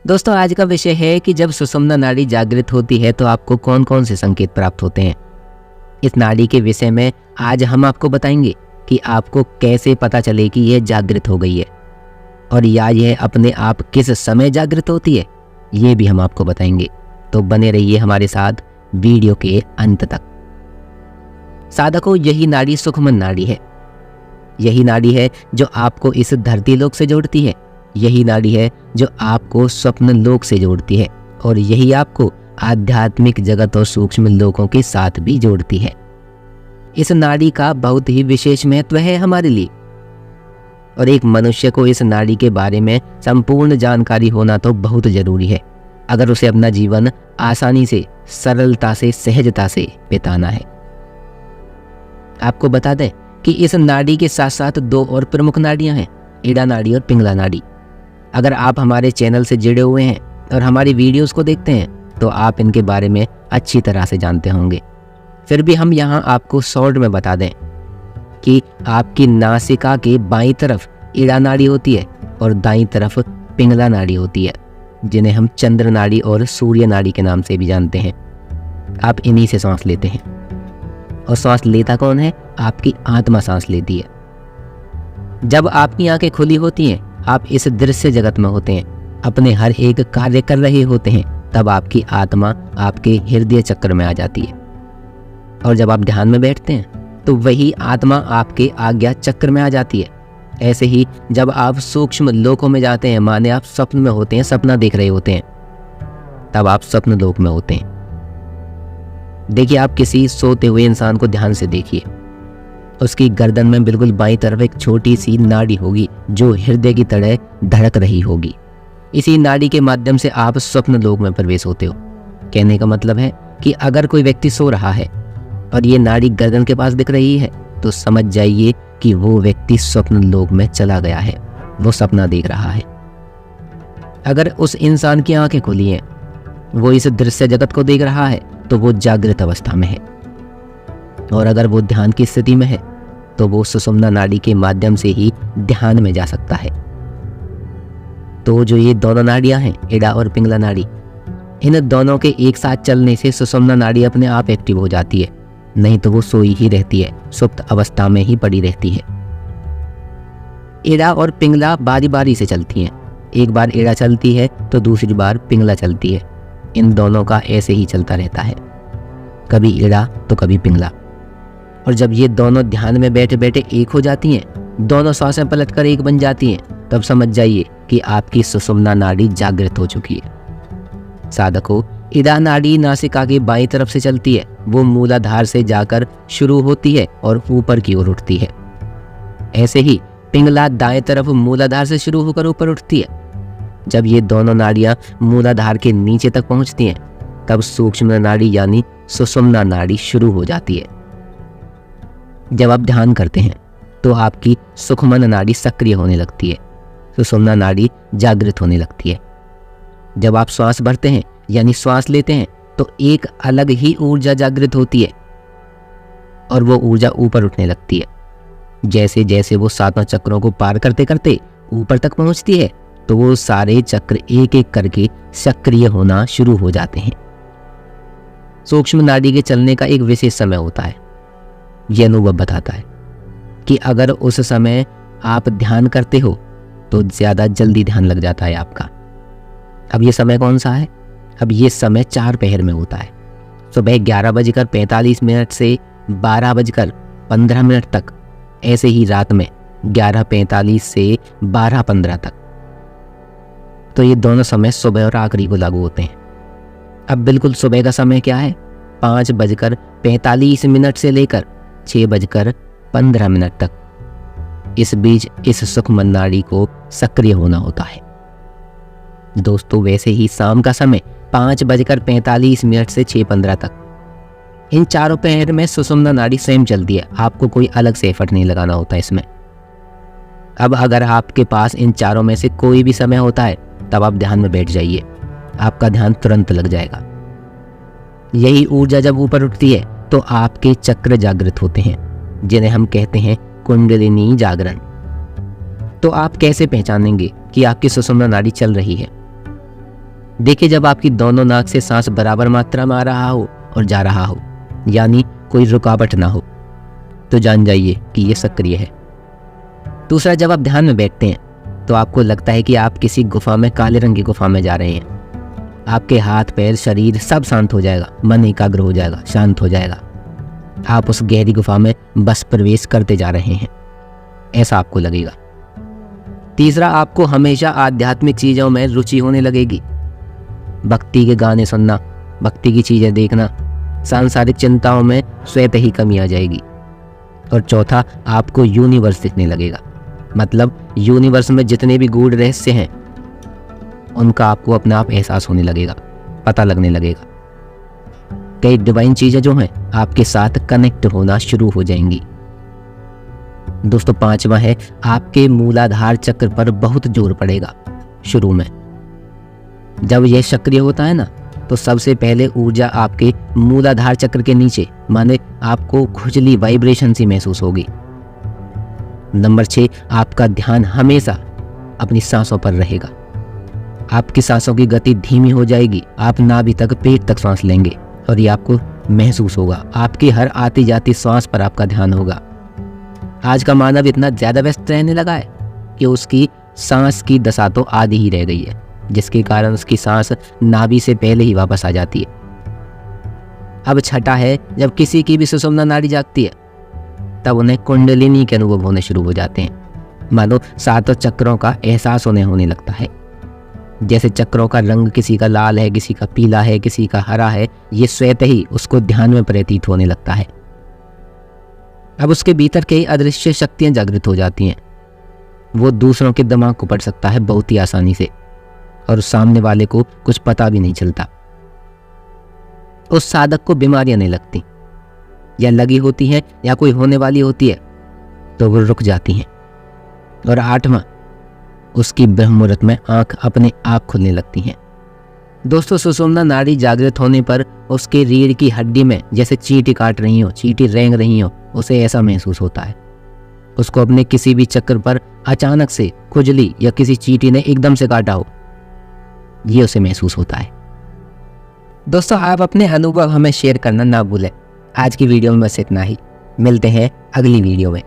दोस्तों, आज का विषय है कि जब सुषुम्ना नाड़ी जागृत होती है तो आपको कौन कौन से संकेत प्राप्त होते हैं। इस नाड़ी के विषय में आज हम आपको बताएंगे कि आपको कैसे पता चले कि यह जागृत हो गई है, और या यह अपने आप किस समय जागृत होती है, ये भी हम आपको बताएंगे। तो बने रहिए हमारे साथ वीडियो के अंत तक। साधकों, यही नाड़ी सुखमन नाड़ी है। यही नाड़ी है जो आपको इस धरती लोक से जोड़ती है। यही नाड़ी है जो आपको स्वप्न लोक से जोड़ती है, और यही आपको आध्यात्मिक जगत और सूक्ष्म लोकों के साथ भी जोड़ती है। इस नाड़ी का बहुत ही विशेष महत्व है हमारे लिए, और एक मनुष्य को इस नाड़ी के बारे में संपूर्ण जानकारी होना तो बहुत जरूरी है, अगर उसे अपना जीवन आसानी से, सरलता से, सहजता से बिताना है। आपको बता दें कि इस नाड़ी के साथ साथ दो और प्रमुख नाड़ियां हैं, इड़ा नाड़ी और पिंगला नाड़ी। अगर आप हमारे चैनल से जुड़े हुए हैं और हमारी वीडियोस को देखते हैं तो आप इनके बारे में अच्छी तरह से जानते होंगे। फिर भी हम यहाँ आपको शॉर्ट में बता दें कि आपकी नासिका के बाईं तरफ इड़ा नाड़ी होती है और दाईं तरफ पिंगला नाड़ी होती है, जिन्हें हम चंद्र नाड़ी और सूर्य नाड़ी के नाम से भी जानते हैं। आप इन्हीं से सांस लेते हैं, और सांस लेता कौन है? आपकी आत्मा सांस लेती है। जब आपकी आंखें खुली होती हैं, आप इस दृश्य जगत में होते हैं, अपने हर एक कार्य कर रहे होते हैं, तब आपकी आत्मा आपके हृदय चक्र में आ जाती है। और जब आप ध्यान में बैठते हैं तो वही आत्मा आपके आज्ञा चक्र में आ जाती है। ऐसे ही जब आप सूक्ष्म लोकों में जाते हैं, माने आप स्वप्न में होते हैं, सपना देख रहे होते हैं, तब आप स्वप्न लोक में होते हैं। देखिए, आप किसी सोते हुए इंसान को ध्यान से देखिए। उसकी गर्दन में बिल्कुल बाईं तरफ एक छोटी सी नाड़ी होगी जो हृदय की तरह धड़क रही होगी। इसी नाड़ी के माध्यम से आप स्वप्न लोक में प्रवेश होते हो। कहने का मतलब है कि अगर कोई व्यक्ति सो रहा है और ये नाड़ी गर्दन के पास दिख रही है तो समझ जाइए कि वो व्यक्ति स्वप्न लोक में चला गया है, वो सपना देख रहा है। अगर उस इंसान की आंखें खुली हैं, वो इस दृश्य जगत को देख रहा है, तो वो जागृत अवस्था में है। और अगर वो ध्यान की स्थिति में है तो वो सुषुम्ना नाड़ी के माध्यम से ही ध्यान में जा सकता है। तो जो ये दोनों नाड़ियां हैं, इड़ा और पिंगला नाड़ी, इन दोनों के एक साथ चलने से सुषुम्ना नाड़ी अपने आप एक्टिव हो जाती है, नहीं तो वो सोई ही रहती है, सुप्त अवस्था में ही पड़ी रहती है। इड़ा और पिंगला बारी बारी से चलती हैं। एक बार इड़ा चलती है तो दूसरी बार पिंगला चलती है। इन दोनों का ऐसे ही चलता रहता है, कभी इड़ा तो कभी पिंगला। और जब ये दोनों ध्यान में बैठे बैठे एक हो जाती हैं, दोनों सांसें पलटकर एक बन जाती हैं, तब समझ जाइए कि आपकी सुषुम्ना नाड़ी जागृत हो चुकी है। साधकों, इड़ा नाड़ी नासिका की बाईं तरफ से चलती है। वो मूलाधार से जाकर शुरू होती है और ऊपर की ओर उठती है। ऐसे ही पिंगला दाएं तरफ मूलाधार से शुरू होकर ऊपर उठती है। जब ये दोनों नाड़ियां मूलाधार के नीचे तक पहुंचती हैं, तब सूक्ष्म नाड़ी यानी सुषुम्ना नाड़ी शुरू हो जाती है। जब आप ध्यान करते हैं तो आपकी सुखमन नाड़ी सक्रिय होने लगती है, सुषुम्ना नाड़ी जागृत होने लगती है। जब आप श्वास भरते हैं यानी श्वास लेते हैं तो एक अलग ही ऊर्जा जागृत होती है, और वो ऊर्जा ऊपर उठने लगती है। जैसे जैसे वो सातों चक्रों को पार करते करते ऊपर तक पहुंचती है, तो वो सारे चक्र एक एक करके सक्रिय होना शुरू हो जाते हैं। सूक्ष्म नाड़ी के चलने का एक विशेष समय होता है। यह अनुभव बताता है कि अगर उस समय आप ध्यान करते हो तो ज्यादा जल्दी ध्यान लग जाता है आपका। अब ये समय कौन सा है? अब ये समय 4 पहर में होता है। सुबह 11:45 से 12:15 तक, ऐसे ही रात में 11:45 से 12:15 तक। तो ये दोनों समय सुबह और आखिरी को लागू होते हैं। अब बिल्कुल सुबह का समय क्या है? 5:45 से लेकर 6:15 तक। इस बीच इस सुखमन नाड़ी को सक्रिय होना होता है। दोस्तों, वैसे ही शाम का समय 5:45 से 6:15 तक। इन चारों पहर में सुषुम्ना नाड़ी सेम चलती है, आपको कोई अलग से एफर्ट नहीं लगाना होता इसमें। अब अगर आपके पास इन चारों में से कोई भी समय होता है, तब आप ध्यान में बैठ जाइए, आपका ध्यान तुरंत लग जाएगा। यही ऊर्जा जब ऊपर उठती है तो आपके चक्र जागृत होते हैं, जिन्हें हम कहते हैं कुंडलिनी जागरण। तो आप कैसे पहचानेंगे कि आपकी सुषुम्ना नाड़ी चल रही है? देखिए, जब आपकी दोनों नाक से सांस बराबर मात्रा में आ रहा हो और जा रहा हो, यानी कोई रुकावट ना हो, तो जान जाइए कि ये सक्रिय है। दूसरा, जब आप ध्यान में बैठते हैं तो आपको लगता है कि आप किसी गुफा में, काले रंग की गुफा में जा रहे हैं। आपके हाथ, पैर, शरीर सब शांत हो जाएगा, मन एकाग्र हो जाएगा, शांत हो जाएगा। आप उस गहरी गुफा में बस प्रवेश करते जा रहे हैं, ऐसा आपको लगेगा। तीसरा, आपको हमेशा आध्यात्मिक चीज़ों में रुचि होने लगेगी। भक्ति के गाने सुनना, भक्ति की चीज़ें देखना, सांसारिक चिंताओं में स्वतः ही कमी आ जाएगी। और चौथा, आपको यूनिवर्स दिखने लगेगा, मतलब यूनिवर्स में जितने भी गूढ़ रहस्य हैं उनका आपको अपने आप एहसास होने लगेगा, पता लगने लगेगा। कई डिवाइन चीज़ें जो हैं आपके साथ कनेक्ट होना शुरू हो जाएंगी। दोस्तों, पांचवा है, आपके मूलाधार चक्र पर बहुत जोर पड़ेगा शुरू में। जब यह सक्रिय होता है ना, तो सबसे पहले ऊर्जा आपके मूलाधार चक्र के नीचे, माने आपको खुजली, वाइब्रेशन सी महसूस होगी। नंबर 6, आपका ध्यान हमेशा अपनी सांसों पर रहेगा। आपकी सांसों की गति धीमी हो जाएगी, आप नाभि तक, पेट तक सांस लेंगे और ये आपको महसूस होगा। आपकी हर आती जाती सांस पर आपका ध्यान होगा। आज का मानव इतना ज़्यादा व्यस्त रहने लगा है कि उसकी सांस की दशा तो आधी ही रह गई है, जिसके कारण उसकी सांस नाभि से पहले ही वापस आ जाती है। अब छठा है, जब किसी की भी सुषुम्ना नाड़ी जागती है तब उन्हें कुंडलिनी के अनुभव होने शुरू हो जाते हैं। मानो सातों चक्रों का एहसास उन्हें होने लगता है। जैसे चक्रों का रंग किसी का लाल है, किसी का पीला है, किसी का हरा है, ये स्वतः ही उसको ध्यान में प्रतीत होने लगता है। अब उसके भीतर कई अदृश्य शक्तियां जागृत हो जाती हैं। वो दूसरों के दिमाग को पढ़ सकता है बहुत ही आसानी से, और सामने वाले को कुछ पता भी नहीं चलता। उस साधक को बीमारियां नहीं लगती, या लगी होती हैं या कोई होने वाली होती है तो वो रुक जाती हैं। और आठवां, उसकी ब्रह्म मुहूर्त में आंख अपने आप खुलने लगती हैं। दोस्तों, सुषुम्ना नाड़ी जागृत होने पर उसके रीढ़ की हड्डी में जैसे चींटी काट रही हो, चींटी रेंग रही हो, उसे ऐसा महसूस होता है। उसको अपने किसी भी चक्र पर अचानक से खुजली या किसी चींटी ने एकदम से काटा हो, ये उसे महसूस होता है। दोस्तों, आप अपने अनुभव हमें शेयर करना ना भूलें। आज की वीडियो में बस इतना ही। मिलते हैं अगली वीडियो में।